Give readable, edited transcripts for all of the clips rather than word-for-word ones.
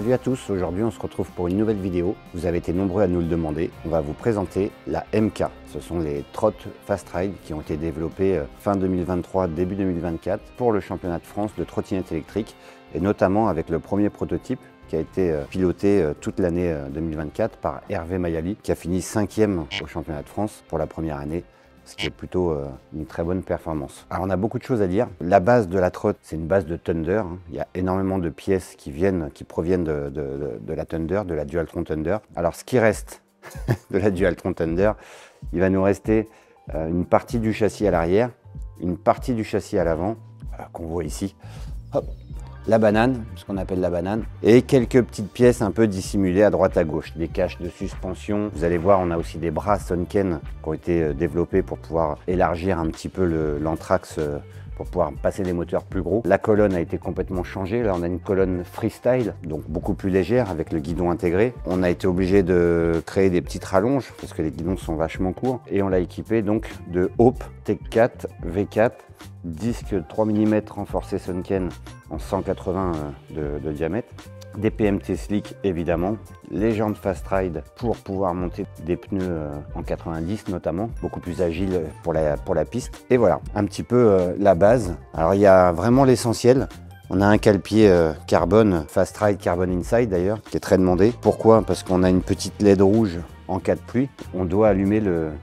Salut à tous, aujourd'hui on se retrouve pour une nouvelle vidéo. Vous avez été nombreux à nous le demander. On va vous présenter la MK. Ce sont les trottes Fast Ride qui ont été développées fin 2023, début 2024 pour le championnat de France de trottinette électrique et notamment avec le premier prototype qui a été piloté toute l'année 2024 par Hervé Mayali qui a fini 5e au championnat de France pour la première année. Ce qui est plutôt une très bonne performance. Alors on a beaucoup de choses à dire. La base de la trotte, c'est une base de Thunder. Il y a énormément de pièces qui proviennent de la Thunder, de la Dualtron Thunder. Alors ce qui reste de la Dualtron Thunder, il va nous rester une partie du châssis à l'arrière, une partie du châssis à l'avant, qu'on voit ici. Hop. La banane, ce qu'on appelle la banane, et quelques petites pièces un peu dissimulées à droite à gauche, des caches de suspension. Vous allez voir, on a aussi des bras Sonken qui ont été développés pour pouvoir élargir un petit peu l'anthrax pour pouvoir passer des moteurs plus gros. La colonne a été complètement changée. Là, on a une colonne freestyle, donc beaucoup plus légère avec le guidon intégré. On a été obligé de créer des petites rallonges parce que les guidons sont vachement courts. Et on l'a équipé donc de Hope Tech 4 V4, disque 3 mm renforcé Sonken en 180 de diamètre. Des PMT Slick évidemment, les jantes Fast Ride pour pouvoir monter des pneus en 90 notamment, beaucoup plus agiles pour la piste. Et voilà, un petit peu la base. Alors il y a vraiment l'essentiel. On a un cale-pied carbone, Fast Ride Carbon Inside d'ailleurs, qui est très demandé. Pourquoi? Parce qu'on a une petite LED rouge. En cas de pluie, on doit allumer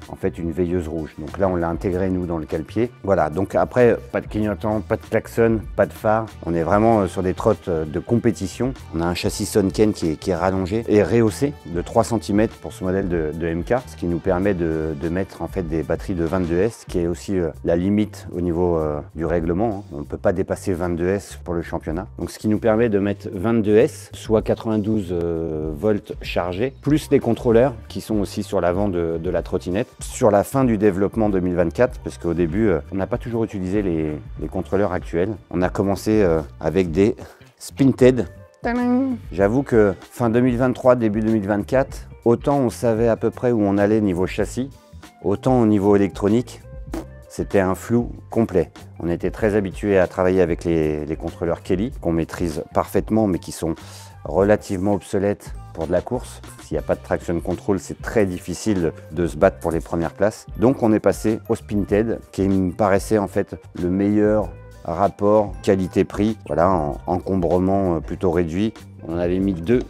en fait une veilleuse rouge. Donc là, on l'a intégré nous dans le cale-pied. Voilà, donc après, pas de clignotant, pas de klaxon, pas de phare. On est vraiment sur des trottes de compétition. On a un châssis Sonken qui est rallongé et rehaussé de 3 cm pour ce modèle de MK, ce qui nous permet de mettre en fait des batteries de 22S, qui est aussi la limite au niveau du règlement. On ne peut pas dépasser 22S pour le championnat. Donc ce qui nous permet de mettre 22S, soit 92 volts chargés, plus les contrôleurs qui sont aussi sur l'avant de la trottinette. Sur la fin du développement 2024, parce qu'au début, on n'a pas toujours utilisé les contrôleurs actuels. On a commencé avec des Spinted. J'avoue que fin 2023, début 2024, autant on savait à peu près où on allait niveau châssis, autant au niveau électronique, c'était un flou complet. On était très habitué à travailler avec les contrôleurs Kelly, qu'on maîtrise parfaitement, mais qui sont relativement obsolètes pour de la course. S'il n'y a pas de traction control, c'est très difficile de se battre pour les premières places. Donc on est passé au Spinted, qui me paraissait en fait le meilleur rapport qualité-prix. Voilà, en encombrement plutôt réduit. On avait mis deux,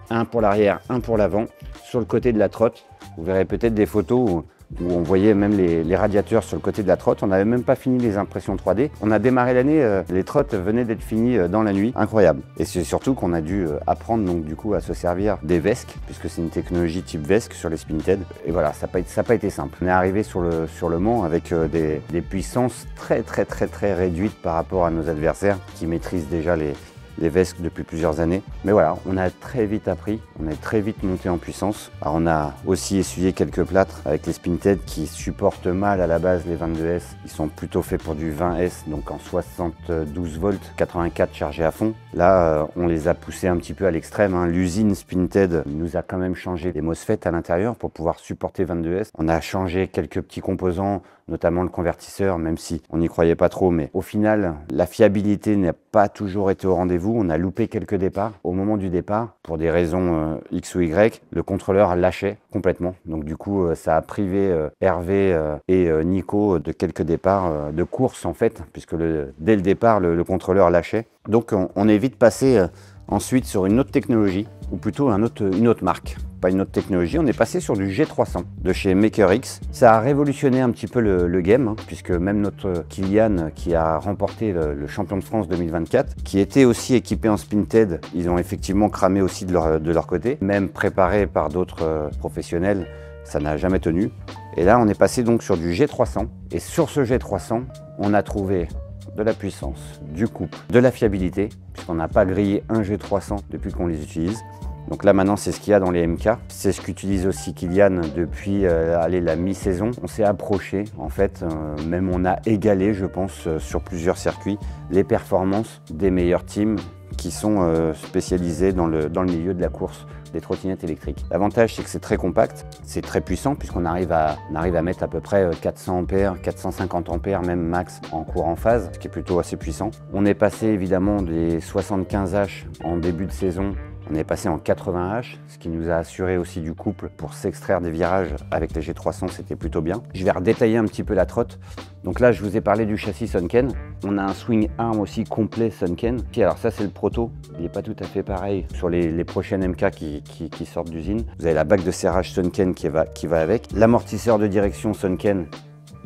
un pour l'arrière, un pour l'avant, sur le côté de la trotte. Vous verrez peut-être des photos où on voyait même les radiateurs sur le côté de la trotte. On n'avait même pas fini les impressions 3D. On a démarré l'année, les trottes venaient d'être finies dans la nuit. Incroyable. Et c'est surtout qu'on a dû apprendre donc du coup à se servir des VESC, puisque c'est une technologie type VESC sur les Spinted. Et voilà, ça n'a pas été simple. On est arrivé sur le Mans avec des puissances très réduites par rapport à nos adversaires qui maîtrisent déjà les VESC depuis plusieurs années. Mais voilà, on a très vite appris, on est très vite monté en puissance. Alors on a aussi essuyé quelques plâtres avec les Spinted qui supportent mal à la base les 22S. Ils sont plutôt faits pour du 20S, donc en 72 volts, 84 chargés à fond. Là, on les a poussés un petit peu à l'extrême. L'usine Spinted nous a quand même changé les MOSFET à l'intérieur pour pouvoir supporter 22S. On a changé quelques petits composants, notamment le convertisseur, même si on n'y croyait pas trop. Mais au final, la fiabilité n'a pas toujours été au rendez-vous. On a loupé quelques départs. Au moment du départ, pour des raisons X ou Y, le contrôleur lâchait complètement. Donc du coup, ça a privé Hervé et Nico de quelques départs de course en fait, puisque dès le départ, le contrôleur lâchait. Donc on est vite passé ensuite sur une autre technologie, ou plutôt une autre marque. Pas une autre technologie, on est passé sur du G300 de chez MakerX. Ça a révolutionné un petit peu le game, puisque même notre Kylian qui a remporté le champion de France 2024, qui était aussi équipé en Spinted, ils ont effectivement cramé aussi de leur côté, même préparé par d'autres professionnels, ça n'a jamais tenu. Et là, on est passé donc sur du G300, et sur ce G300, on a trouvé de la puissance, du couple, de la fiabilité, puisqu'on n'a pas grillé un G300 depuis qu'on les utilise. Donc là maintenant c'est ce qu'il y a dans les MK, c'est ce qu'utilise aussi Kylian depuis la mi-saison. On s'est approché en fait, même on a égalé je pense sur plusieurs circuits les performances des meilleurs teams qui sont spécialisés dans le milieu de la course des trottinettes électriques. L'avantage, c'est que c'est très compact, c'est très puissant puisqu'on arrive à mettre à peu près 400 ampères, 450 ampères même max en courant phase, ce qui est plutôt assez puissant. On est passé évidemment des 75 H en début de saison. On est passé en 80 H, ce qui nous a assuré aussi du couple pour s'extraire des virages avec les G300, c'était plutôt bien. Je vais redétailler un petit peu la trotte. Donc là, je vous ai parlé du châssis Sunken. On a un swing arm aussi complet Sunken. Alors ça, c'est le proto. Il n'est pas tout à fait pareil sur les prochaines MK qui sortent d'usine. Vous avez la bague de serrage Sunken qui va avec. L'amortisseur de direction Sunken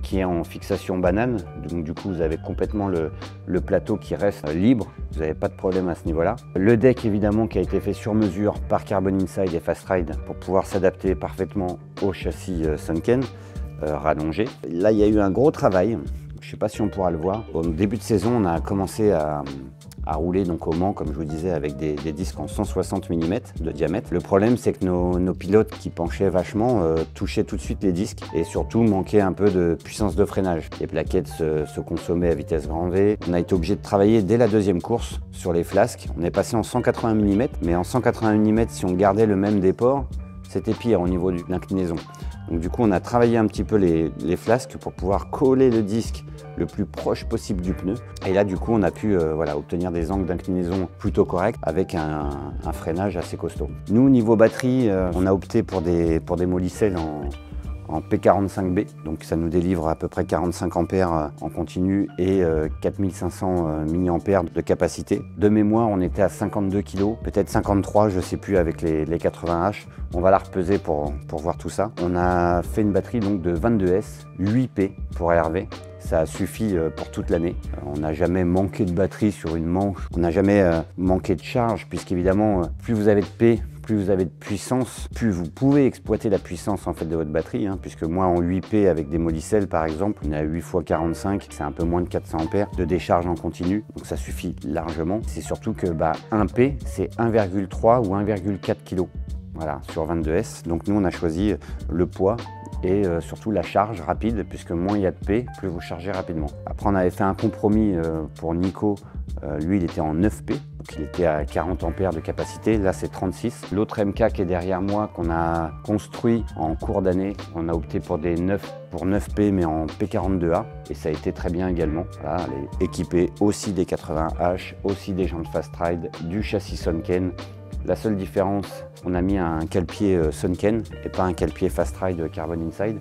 qui est en fixation banane, donc du coup vous avez complètement le plateau qui reste libre, vous n'avez pas de problème à ce niveau-là. Le deck évidemment qui a été fait sur mesure par Carbon Inside et Fast Ride pour pouvoir s'adapter parfaitement au châssis Sunken rallongé. Là il y a eu un gros travail, je ne sais pas si on pourra le voir. Au début de saison on a commencé à rouler donc au Mans, comme je vous disais, avec des disques en 160 mm de diamètre. Le problème, c'est que nos pilotes qui penchaient vachement touchaient tout de suite les disques et surtout manquaient un peu de puissance de freinage. Les plaquettes se consommaient à vitesse grand V. On a été obligé de travailler dès la deuxième course sur les flasques. On est passé en 180 mm, mais en 180 mm, si on gardait le même déport, c'était pire au niveau de l'inclinaison. Donc du coup, on a travaillé un petit peu les flasques pour pouvoir coller le disque le plus proche possible du pneu. Et là, du coup, on a pu obtenir des angles d'inclinaison plutôt corrects avec un freinage assez costaud. Nous, niveau batterie, on a opté pour des Molicel en P45B, donc ça nous délivre à peu près 45 ampères en continu et 4500 mAh de capacité. De mémoire, on était à 52 kg, peut-être 53, je ne sais plus avec les 80 H. On va la repeser pour voir tout ça. On a fait une batterie donc de 22S, 8P pour ARV. Ça suffit pour toute l'année. On n'a jamais manqué de batterie sur une manche. On n'a jamais manqué de charge, puisqu'évidemment, plus vous avez de P, plus vous avez de puissance, plus vous pouvez exploiter la puissance en fait de votre batterie, puisque moi en 8P avec des Molicel par exemple, on est à 8 x 45, c'est un peu moins de 400 ampères de décharge en continu, donc ça suffit largement. C'est surtout que 1P c'est 1,3 ou 1,4 kg, voilà, sur 22S. Donc nous on a choisi le poids et surtout la charge rapide, puisque moins il y a de P, plus vous chargez rapidement. Après on avait fait un compromis pour Nico, lui il était en 9P, donc il était à 40 ampères de capacité, là c'est 36. L'autre MK qui est derrière moi, qu'on a construit en cours d'année, on a opté pour des 9P mais en P42A, et ça a été très bien également. Voilà, elle est équipée aussi des 80H, aussi des jantes Fast Ride, du châssis Sunken. La seule différence, on a mis un cale-pied Sunken et pas un cale-pied Fast Ride Carbon Inside.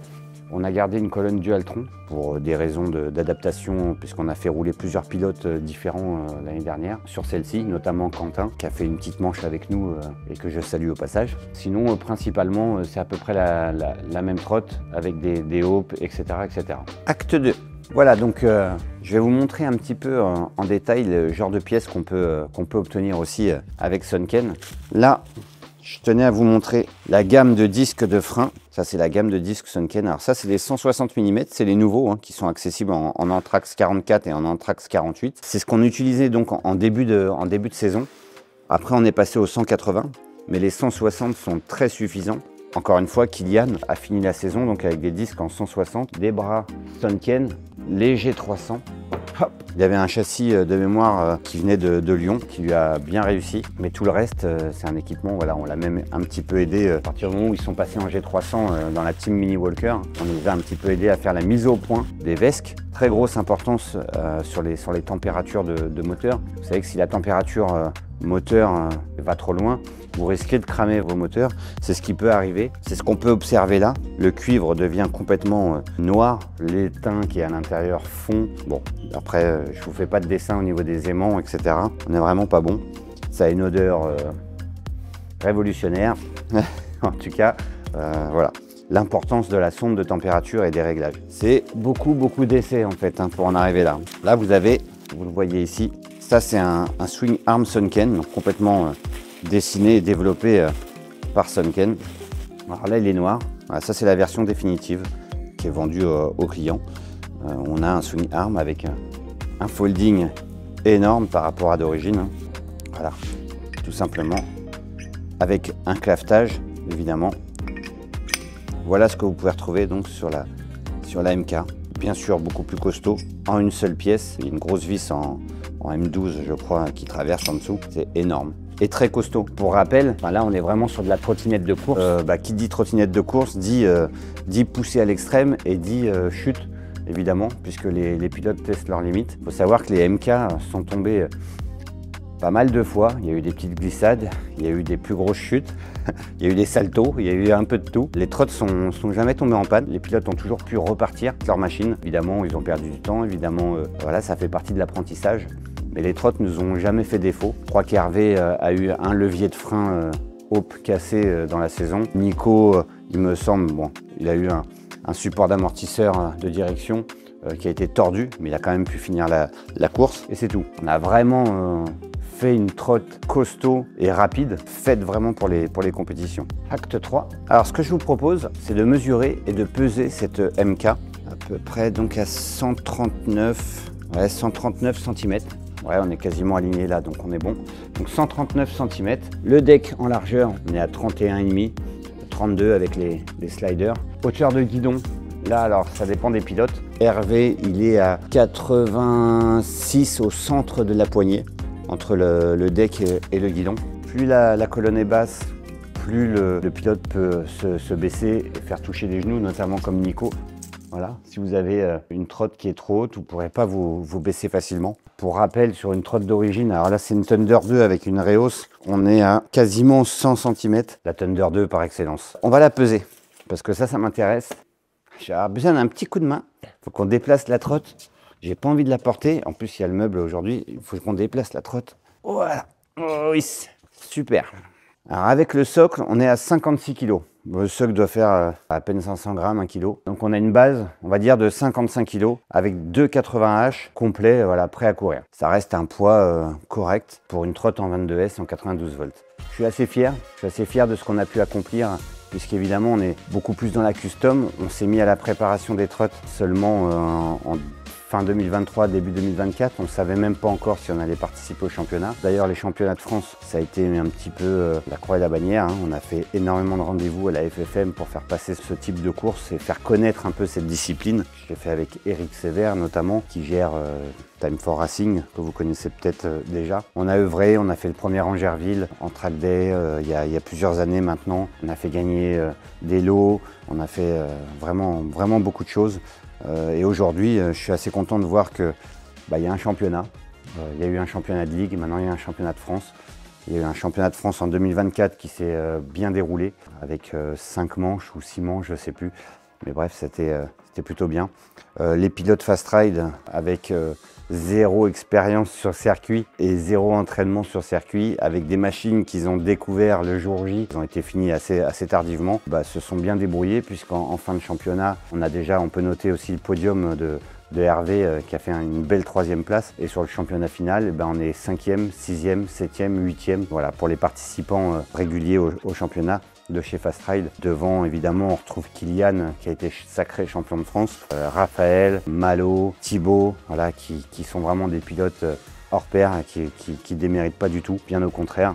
On a gardé une colonne Dualtron pour des raisons d'adaptation, puisqu'on a fait rouler plusieurs pilotes différents l'année dernière sur celle-ci, notamment Quentin, qui a fait une petite manche avec nous et que je salue au passage. Sinon, principalement, c'est à peu près la même trotte avec des hopes, etc., etc. Acte 2. Voilà, donc je vais vous montrer un petit peu en détail le genre de pièces qu'on peut obtenir aussi avec Sunken. Là, je tenais à vous montrer la gamme de disques de frein. Ça, c'est la gamme de disques Sunken. Alors ça, c'est les 160 mm, c'est les nouveaux qui sont accessibles en Anthrax 44 et en Anthrax 48. C'est ce qu'on utilisait donc en début de saison. Après, on est passé aux 180, mais les 160 sont très suffisants. Encore une fois, Kylian a fini la saison donc avec des disques en 160, des bras Sunken, léger 300. Hop. Il y avait un châssis de mémoire qui venait de Lyon, qui lui a bien réussi. Mais tout le reste, c'est un équipement, voilà, on l'a même un petit peu aidé à partir du moment où ils sont passés en G300 dans la team Mini Walker. On les a un petit peu aidés à faire la mise au point des vesques. Très grosse importance sur les températures de moteur. Vous savez que si la température moteur va trop loin, vous risquez de cramer vos moteurs. C'est ce qui peut arriver. C'est ce qu'on peut observer là. Le cuivre devient complètement noir. L'étain qui est à l'intérieur fond. Bon, après, je vous fais pas de dessin au niveau des aimants, etc. On n'est vraiment pas bon. Ça a une odeur révolutionnaire. En tout cas, voilà. L'importance de la sonde de température et des réglages. C'est beaucoup d'essais en fait pour en arriver là. Là, vous le voyez ici, ça c'est un swing arm Sunken, donc complètement dessiné et développé par Sunken. Alors là, il est noir. Voilà, ça c'est la version définitive qui est vendue aux clients. On a un swing arm avec un folding énorme par rapport à d'origine. Voilà, tout simplement, avec un clavetage évidemment. Voilà ce que vous pouvez retrouver donc sur la MK. Bien sûr, beaucoup plus costaud, en une seule pièce, une grosse vis en en M12 je crois qui traverse en dessous. C'est énorme. Et très costaud. Pour rappel, là on est vraiment sur de la trottinette de course. Qui dit trottinette de course dit pousser à l'extrême et dit chute, évidemment, puisque les pilotes testent leurs limites. Il faut savoir que les MK sont tombés pas mal de fois. Il y a eu des petites glissades, il y a eu des plus grosses chutes, il y a eu des saltos, il y a eu un peu de tout. Les trottes sont jamais tombés en panne. Les pilotes ont toujours pu repartir avec leur machine. Évidemment, ils ont perdu du temps. Évidemment, voilà, ça fait partie de l'apprentissage. Mais les trottes nous ont jamais fait défaut. Je crois qu'Hervé a eu un levier de frein Hope cassé dans la saison. Nico, il me semble, bon, il a eu un support d'amortisseur de direction qui a été tordu, mais il a quand même pu finir la course. Et c'est tout. On a vraiment fait une trotte costaud et rapide, faite vraiment pour les compétitions. Acte 3. Alors ce que je vous propose, c'est de mesurer et de peser cette MK à peu près donc à 139 cm. Ouais, on est quasiment aligné là, donc on est bon. Donc 139 cm. Le deck en largeur, on est à 31,5, 32 avec les sliders. Hauteur de guidon, là alors ça dépend des pilotes. Hervé, il est à 86 au centre de la poignée, entre le deck et le guidon. Plus la colonne est basse, plus le pilote peut se baisser et faire toucher les genoux, notamment comme Nico. Voilà. Si vous avez une trotte qui est trop haute, vous ne pourrez pas vous baisser facilement. Pour rappel, sur une trotte d'origine, alors là c'est une Thunder 2 avec une réhausse, on est à quasiment 100 cm, la Thunder 2 par excellence. On va la peser, parce que ça m'intéresse. J'ai besoin d'un petit coup de main. Il faut qu'on déplace la trotte. J'ai pas envie de la porter. En plus, il y a le meuble aujourd'hui. Il faut qu'on déplace la trotte. Voilà. Oh, oui, super. Alors avec le socle, on est à 56 kg. Le socle doit faire à peine 500 grammes, 1 kg. Donc on a une base, on va dire, de 55 kg avec 2,80 H complet, voilà, prêt à courir. Ça reste un poids correct pour une trotte en 22S en 92 volts. Je suis assez fier de ce qu'on a pu accomplir, puisqu'évidemment on est beaucoup plus dans la custom. On s'est mis à la préparation des trottes seulement en fin 2023, début 2024, on ne savait même pas encore si on allait participer au championnat. D'ailleurs, les championnats de France, ça a été un petit peu la croix et la bannière. Hein. On a fait énormément de rendez-vous à la FFM pour faire passer ce type de course et faire connaître un peu cette discipline. Je l'ai fait avec Eric Sévère notamment, qui gère Time for Racing, que vous connaissez peut-être déjà. On a œuvré, on a fait le premier Angerville en track day il y a plusieurs années maintenant. On a fait gagner des lots, on a fait vraiment beaucoup de choses. Et aujourd'hui, je suis assez content de voir qu'il y a un championnat. Il y a eu un championnat de ligue, maintenant il y a un championnat de France. Il y a eu un championnat de France en 2024 qui s'est bien déroulé avec 5 manches ou 6 manches, je ne sais plus. Mais bref, c'était plutôt bien. Les pilotes fast ride avec 0 expérience sur circuit et 0 entraînement sur circuit, avec des machines qu'ils ont découvert le jour J, qui ont été finies assez tardivement, se sont bien débrouillés, puisqu'en fin de championnat, on peut noter aussi le podium de Hervé qui a fait une belle 3e place. Et sur le championnat final, on est 5e, 6e, 7e, 8e. Voilà, pour les participants réguliers au championnat de chez Fast Ride. Devant, évidemment, on retrouve Kylian qui a été sacré champion de France, Raphaël, Malo, Thibaut, voilà, qui sont vraiment des pilotes hors pair, qui déméritent pas du tout, bien au contraire.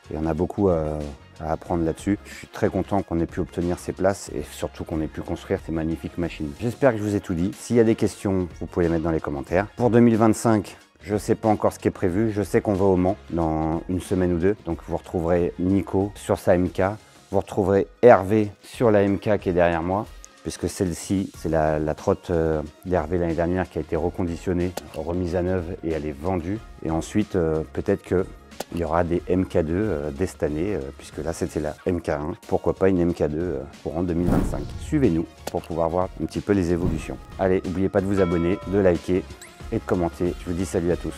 Il y en a beaucoup à apprendre là-dessus. Je suis très content qu'on ait pu obtenir ces places et surtout qu'on ait pu construire ces magnifiques machines. J'espère que je vous ai tout dit. S'il y a des questions, vous pouvez les mettre dans les commentaires. Pour 2025, je ne sais pas encore ce qui est prévu. Je sais qu'on va au Mans dans une semaine ou deux. Donc vous retrouverez Nico sur sa MK. Vous retrouverez Hervé sur la MK qui est derrière moi, puisque celle-ci, c'est la trotte d'Hervé l'année dernière qui a été reconditionnée, remise à neuve et elle est vendue. Et ensuite, peut-être qu'il y aura des MK2 dès cette année, puisque là c'était la MK1. Pourquoi pas une MK2 courant 2025. Suivez-nous pour pouvoir voir un petit peu les évolutions. Allez, n'oubliez pas de vous abonner, de liker et de commenter. Je vous dis salut à tous.